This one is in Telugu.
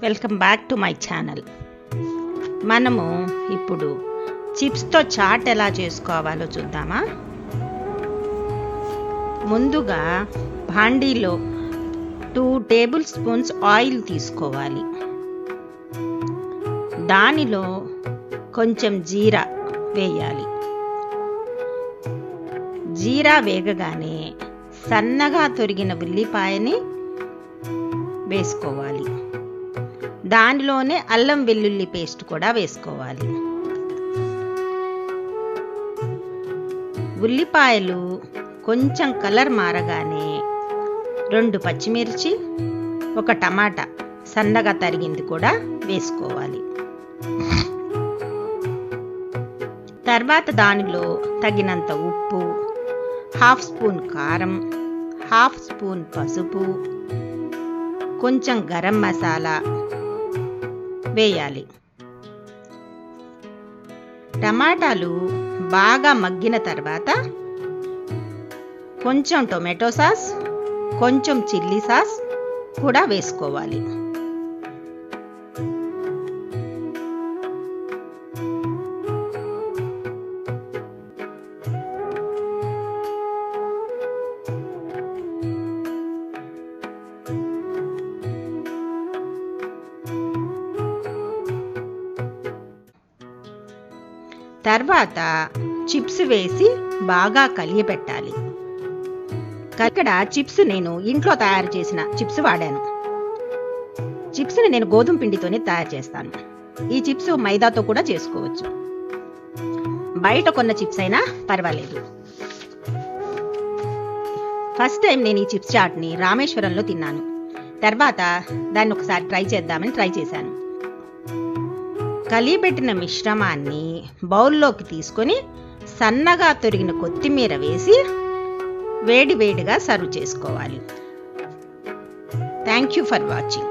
Welcome back to my channel. మనము ఇప్పుడు చిప్స్తో చాట్ ఎలా చేసుకోవాలో చూద్దామా. ముందుగా భాండీలో 2 టేబుల్ స్పూన్స్ ఆయిల్ తీసుకోవాలి. దానిలో కొంచెం జీరా వేయాలి. జీరా వేగగానే సన్నగా తొరిగిన ఉల్లిపాయని వేసుకోవాలి. దానిలోనే అల్లం వెల్లుల్లి పేస్ట్ కూడా వేసుకోవాలి. ఉల్లిపాయలు కొంచెం కలర్ మారగానే 2 పచ్చిమిర్చి, 1 టమాటా సన్నగా తరిగింది కూడా వేసుకోవాలి. తర్వాత దానిలో తగినంత ఉప్పు, 1/2 స్పూన్ కారం, 1/2 స్పూన్ పసుపు, కొంచెం గరం మసాలా వేయాలి. టమాటాలు బాగా మగ్గిన తర్వాత కొంచెం టొమాటో సాస్, కొంచెం చిల్లీ సాస్ కూడా వేసుకోవాలి. తర్వాత చిప్స్ వేసి బాగా కలియబెట్టాలి. ఇక్కడ చిప్స్ నేను ఇంట్లో తయారు చేసిన చిప్స్ వాడాను. చిప్స్ని నేను గోధుమ పిండితోనే తయారు చేస్తాను. ఈ చిప్స్ మైదాతో కూడా చేసుకోవచ్చు. బయట కొన్న చిప్స్ అయినా పర్వాలేదు. ఫస్ట్ టైం నేను ఈ చిప్స్ చాట్ని రామేశ్వరంలో తిన్నాను. తర్వాత దాన్ని ఒకసారి ట్రై చేద్దామని ట్రై చేశాను. కలిపెట్టిన మిశ్రమాన్ని బౌల్లోకి తీసుకొని సన్నగా తొరిగిన కొత్తిమీర వేసి వేడివేడిగా సర్వ్ చేసుకోవాలి. Thank you for watching.